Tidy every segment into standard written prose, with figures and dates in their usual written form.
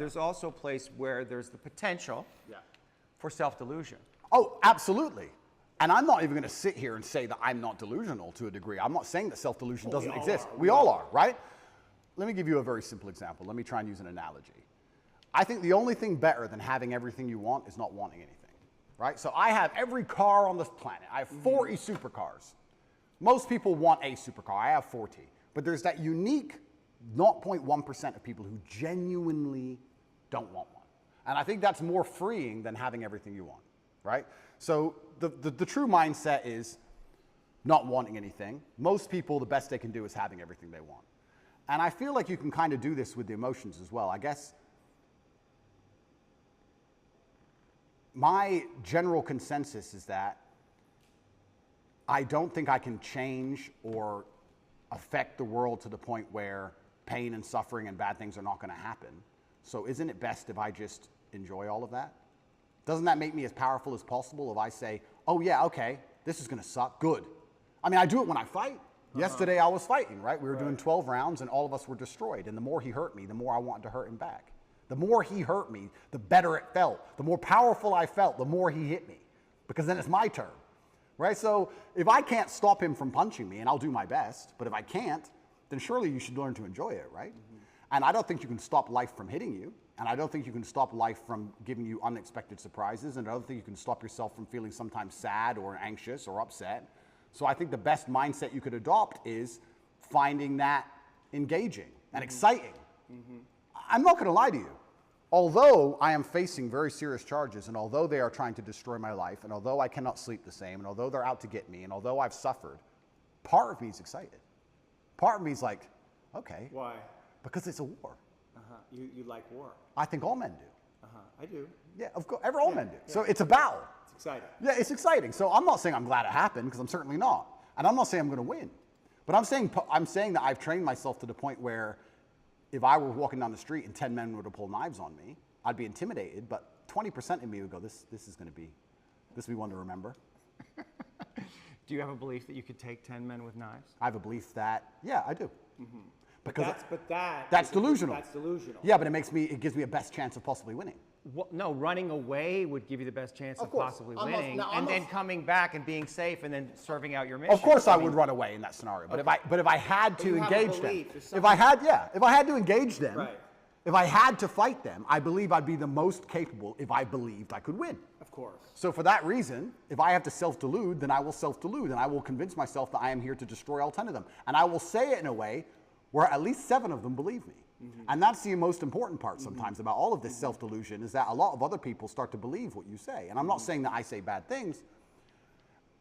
there's also a place where there's the potential for self-delusion. Oh, absolutely. And I'm not even going to sit here and say that I'm not delusional to a degree. I'm not saying that self-delusion doesn't exist. We all are, right? Let me give you a very simple example. Let me try and use an analogy. I think the only thing better than having everything you want is not wanting anything, right? So I have every car on this planet. I have 40 supercars. Most people want a supercar. I have 40. But there's that unique 0.1% of people who genuinely don't want one. And I think that's more freeing than having everything you want, right? So the true mindset is not wanting anything. Most people, the best they can do is having everything they want. And I feel like you can kind of do this with the emotions as well. I guess my general consensus is that I don't think I can change or affect the world to the point where pain and suffering and bad things are not going to happen. So isn't it best if I just enjoy all of that? Doesn't that make me as powerful as possible if I say, oh yeah, okay, this is going to suck, good. I mean, I do it when I fight. Yesterday I was fighting, right? We were doing 12 rounds and all of us were destroyed. And the more he hurt me, the more I wanted to hurt him back. The more he hurt me, the better it felt. The more powerful I felt, the more he hit me. Because then it's my turn, right? So if I can't stop him from punching me, and I'll do my best, but if I can't, then surely you should learn to enjoy it, right? And I don't think you can stop life from hitting you. And I don't think you can stop life from giving you unexpected surprises. And I don't think you can stop yourself from feeling sometimes sad or anxious or upset. So I think the best mindset you could adopt is finding that engaging and exciting. I'm not going to lie to you. Although I am facing very serious charges, and although they are trying to destroy my life, and although I cannot sleep the same, and although they're out to get me, and although I've suffered, part of me is excited. Part of me is like, okay. Why? Because it's a war. You like war? I think all men do. I do. Yeah, of course, all men do. Yeah. So it's a battle. It's exciting. Yeah, it's exciting. So I'm not saying I'm glad it happened, because I'm certainly not. And I'm not saying I'm going to win. But I'm saying that I've trained myself to the point where if I were walking down the street and 10 men were to pull knives on me, I'd be intimidated, but 20% of me would go, this will be one to remember. Do you have a belief that you could take 10 men with knives? I have a belief that, yeah, I do. Because that's delusional. That's delusional. Yeah, but it gives me a best chance of possibly winning. Well, no, running away would give you the best chance of possibly winning, and then coming back and being safe, and then serving out your mission. Of course, I would run away in that scenario. But if I had to engage them, if I had to engage them, if I had to fight them, I believe I'd be the most capable if I believed I could win. Of course. So for that reason, if I have to self-delude, then I will self-delude, and I will convince myself that I am here to destroy all 10 of them, and I will say it in a way where at least 7 of them believe me. And that's the most important part sometimes about all of this self-delusion, is that a lot of other people start to believe what you say. And I'm not saying that I say bad things.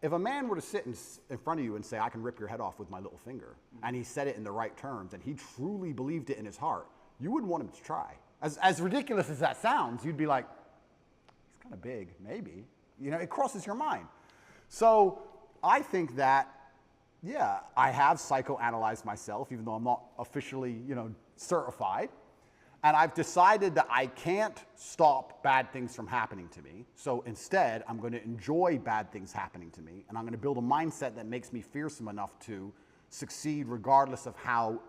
If a man were to sit in front of you and say, I can rip your head off with my little finger, and he said it in the right terms, and he truly believed it in his heart, you wouldn't want him to try. As ridiculous as that sounds, you'd be like, he's kind of big, maybe. You know, it crosses your mind. So I think that, yeah, I have psychoanalyzed myself, even though I'm not officially, certified. And I've decided that I can't stop bad things from happening to me. So instead, I'm going to enjoy bad things happening to me. And I'm going to build a mindset that makes me fearsome enough to succeed regardless of how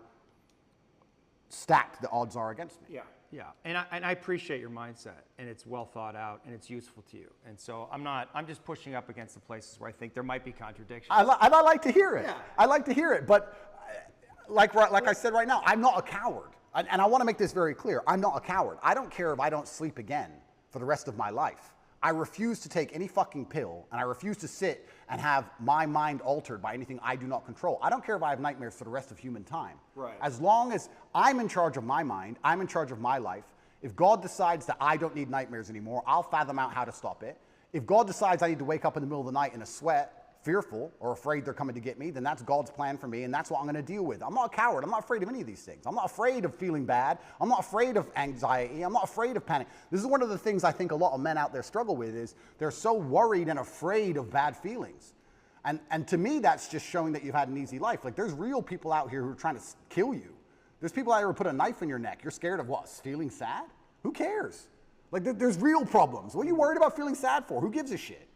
stacked the odds are against me. Yeah. And I appreciate your mindset, and it's well thought out, and it's useful to you. And so I'm just pushing up against the places where I think there might be contradictions. I like to hear it. Yeah. I like to hear it. But like I said right now, I'm not a coward. And I want to make this very clear. I'm not a coward. I don't care if I don't sleep again for the rest of my life. I refuse to take any fucking pill, and I refuse to sit and have my mind altered by anything I do not control. I don't care if I have nightmares for the rest of human time. Right. As long as I'm in charge of my mind, I'm in charge of my life. If God decides that I don't need nightmares anymore, I'll fathom out how to stop it. If God decides I need to wake up in the middle of the night in a sweat, fearful or afraid they're coming to get me, then that's God's plan for me, and that's what I'm going to deal with. I'm not a coward. I'm not afraid of any of these things. I'm not afraid of feeling bad. I'm not afraid of anxiety. I'm not afraid of panic. This is one of the things I think a lot of men out there struggle with, is they're so worried and afraid of bad feelings. And to me, that's just showing that you've had an easy life. Like, there's real people out here who are trying to kill you. There's people out here who put a knife in your neck. You're scared of what? Feeling sad? Who cares? Like, there's real problems. What are you worried about feeling sad for? Who gives a shit?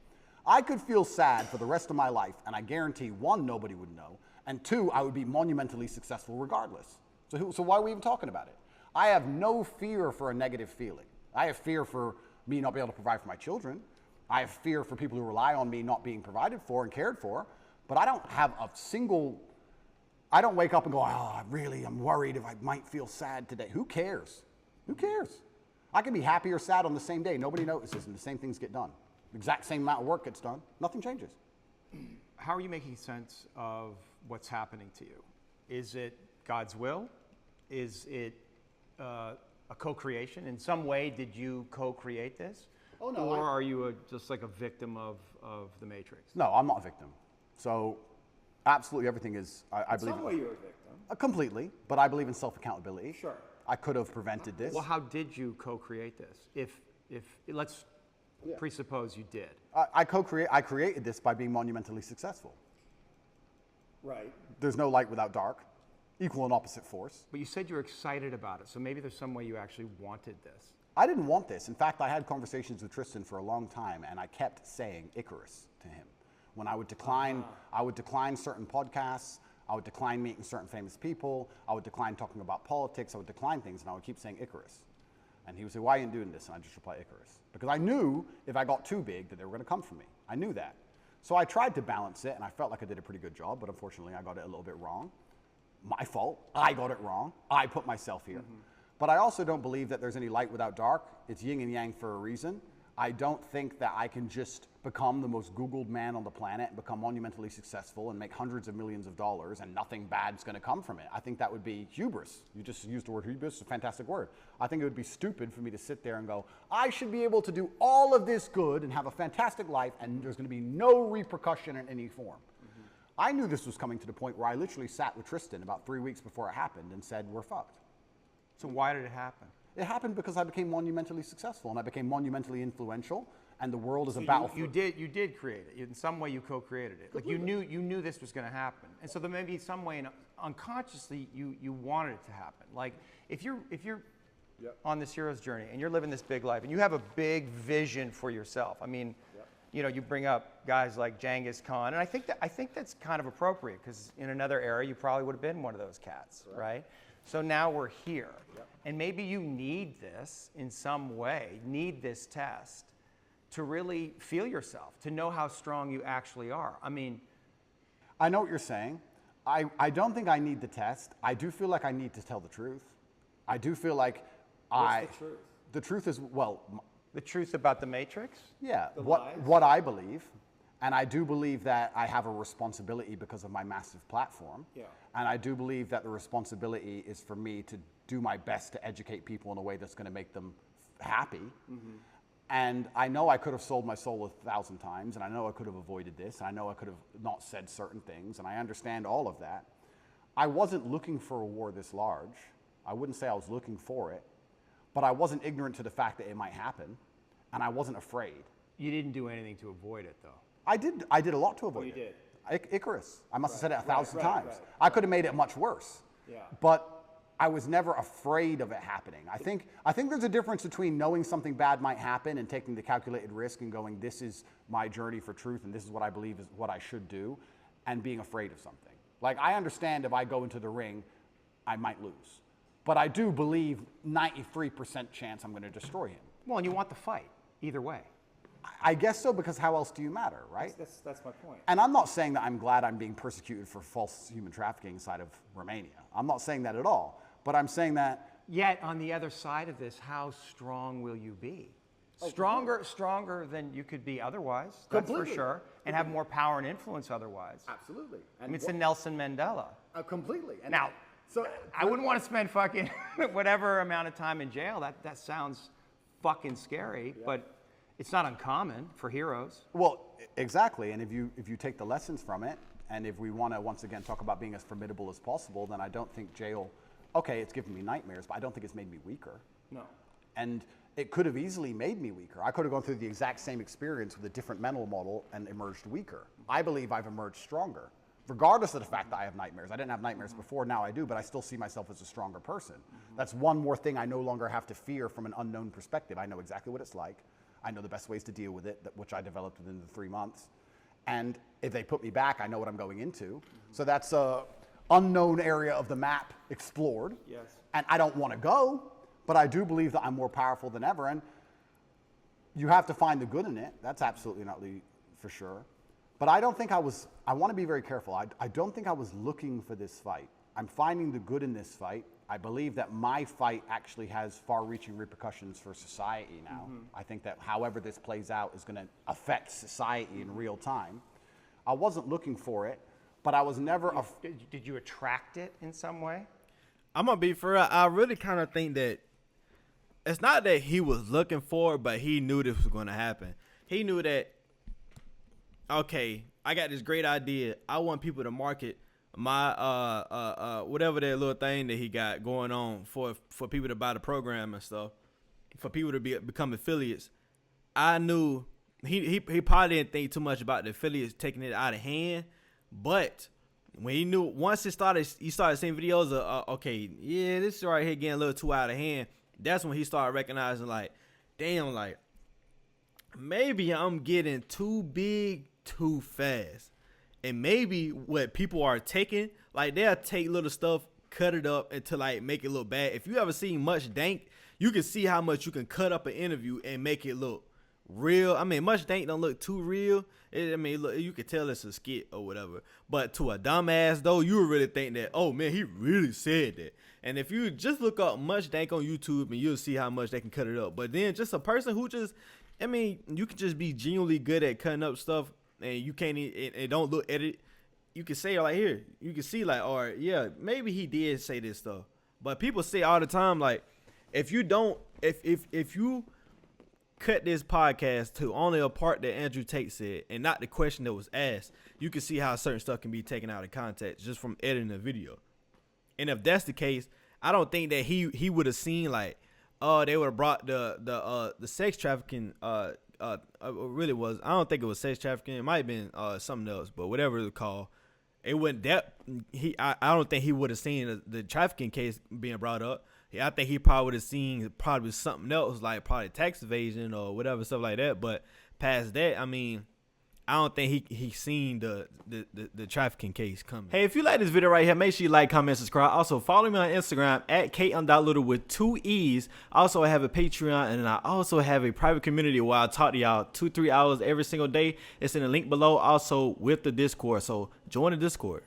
I could feel sad for the rest of my life, and I guarantee, 1, nobody would know, and 2, I would be monumentally successful regardless. So why are we even talking about it? I have no fear for a negative feeling. I have fear for me not being able to provide for my children. I have fear for people who rely on me not being provided for and cared for. But I don't have a single, I don't wake up and go, oh, I'm worried if I might feel sad today. Who cares? Who cares? I can be happy or sad on the same day. Nobody notices, and the same things get done. The exact same amount of work gets done. Nothing changes. How are you making sense of what's happening to you? Is it God's will? Is it a co-creation? In some way, did you co-create this? Oh, no. Or are you just like a victim of the Matrix? No, I'm not a victim. So absolutely everything is, I believe. In some way you're a victim. Completely, but I believe in self-accountability. Sure. I could have prevented this. Well, how did you co-create this? If let's presuppose you did. I created this by being monumentally successful. Right. There's no light without dark, equal and opposite force. But you said you were excited about it, so maybe there's some way you actually wanted this. I didn't want this. In fact, I had conversations with Tristan for a long time, and I kept saying Icarus to him. When I would decline, certain podcasts, I would decline meeting certain famous people, I would decline talking about politics, I would decline things, and I would keep saying Icarus. And he would say, why are you doing this? And I just reply Icarus. Because I knew if I got too big that they were going to come for me. I knew that. So I tried to balance it, and I felt like I did a pretty good job, but unfortunately I got it a little bit wrong. My fault. I got it wrong. I put myself here. But I also don't believe that there's any light without dark. It's yin and yang for a reason. I don't think that I can just become the most Googled man on the planet and become monumentally successful and make hundreds of millions of dollars and nothing bad's going to come from it. I think that would be hubris. You just used the word hubris, it's a fantastic word. I think it would be stupid for me to sit there and go, I should be able to do all of this good and have a fantastic life and there's going to be no repercussion in any form. I knew this was coming to the point where I literally sat with Tristan about 3 weeks before it happened and said, we're fucked. So why did it happen? It happened because I became monumentally successful and I became monumentally influential, and the world is a battlefield. You did create it. In some way, you co-created it. Like you knew this was going to happen, and so there may be some way, unconsciously, you wanted it to happen. Like if you're on this hero's journey and you're living this big life and you have a big vision for yourself. I mean, you bring up guys like Genghis Khan, and I think that's kind of appropriate because in another era, you probably would have been one of those cats, right? So now we're here. And maybe you need this in some way, need this test to really feel yourself, to know how strong you actually are. I mean, I know what you're saying. I don't think I need the test. I do feel like I need to tell the truth. I do feel like what's the truth? The truth is, well, the truth about the Matrix? Yeah, what I believe. And I do believe that I have a responsibility because of my massive platform. Yeah. And I do believe that the responsibility is for me to do my best to educate people in a way that's going to make them happy. And I know I could have sold my soul 1,000 times, and I know I could have avoided this, and I know I could have not said certain things, and I understand all of that. I wasn't looking for a war this large. I wouldn't say I was looking for it, but I wasn't ignorant to the fact that it might happen, and I wasn't afraid. You didn't do anything to avoid it, though. I did a lot to avoid it. You did? Icarus. I must have said it 1,000 times. I could have made it much worse. Yeah. But I was never afraid of it happening. I think there's a difference between knowing something bad might happen and taking the calculated risk and going, this is my journey for truth and this is what I believe is what I should do, and being afraid of something. Like, I understand if I go into the ring, I might lose. But I do believe 93% chance I'm going to destroy him. Well, and you want the fight, either way. I guess so, because how else do you matter, right? That's my point. And I'm not saying that I'm glad I'm being persecuted for false human trafficking inside of Romania. I'm not saying that at all. But I'm saying that... Yet, on the other side of this, how strong will you be? Stronger than you could be otherwise, that's for sure. And have more power and influence otherwise. Absolutely. I mean, it's a Nelson Mandela. Completely. And now, so I wouldn't want to spend fucking whatever amount of time in jail. That sounds fucking scary, but... It's not uncommon for heroes. Well, exactly. And if you take the lessons from it, and if we want to once again talk about being as formidable as possible, then I don't think jail, okay, it's given me nightmares, but I don't think it's made me weaker. No. And it could have easily made me weaker. I could have gone through the exact same experience with a different mental model and emerged weaker. I believe I've emerged stronger, regardless of the fact that I have nightmares. I didn't have nightmares before, now I do, but I still see myself as a stronger person. That's one more thing I no longer have to fear from an unknown perspective. I know exactly what it's like. I know the best ways to deal with it, which I developed within the 3 months. And if they put me back, I know what I'm going into. So that's unknown area of the map explored. Yes. And I don't want to go, but I do believe that I'm more powerful than ever. And you have to find the good in it. That's absolutely not for sure. But I don't think I want to be very careful. I don't think I was looking for this fight. I'm finding the good in this fight. I believe that my fight actually has far-reaching repercussions for society now. I think that however this plays out is going to affect society in real time. I wasn't looking for it, but I was never... Did you attract it in some way? I'm going to be for real. I really kind of think that it's not that he was looking for it, but he knew this was going to happen. He knew that, okay, I got this great idea. I want people to market my whatever that little thing that he got going on for people to buy the program and stuff, for people to become affiliates. I knew he probably didn't think too much about the affiliates taking it out of hand, but when he knew once he started seeing videos of okay, yeah, this right here getting a little too out of hand. That's when he started recognizing, like, damn, like, maybe I'm getting too big too fast. And maybe what people are taking, like, they'll take little stuff, cut it up until, like, make it look bad. If you ever seen Much Dank, you can see how much you can cut up an interview and make it look real. I mean, Much Dank don't look too real. Look, you can tell it's a skit or whatever. But to a dumbass, though, you would really think that, oh, man, he really said that. And if you just look up Much Dank on YouTube and you'll see how much they can cut it up. But then just a person who just, I mean, you can just be genuinely good at cutting up stuff and you can't, it don't look edited. You can say like here, you can see like, all right, yeah, maybe he did say this stuff. But people say all the time, like, if you don't, if you cut this podcast to only a part that Andrew Tate said and not the question that was asked, you can see how certain stuff can be taken out of context just from editing a video. And if that's the case, I don't think that he would have seen like, oh, they would have brought the sex trafficking. Really was. I don't think it was sex trafficking. It might have been something else, but whatever it's called, it went that I don't think he would have seen the trafficking case being brought up. I think he probably would have seen probably something else like probably tax evasion or whatever stuff like that. But past that, I mean, I don't think he seen the trafficking case coming. Hey, if you like this video right here, make sure you like, comment, subscribe. Also, follow me on Instagram at KM.Little with 2 E's. Also, I have a Patreon, and I also have a private community where I talk to y'all 2-3 hours every single day. It's in the link below. Also, with the Discord. So, join the Discord.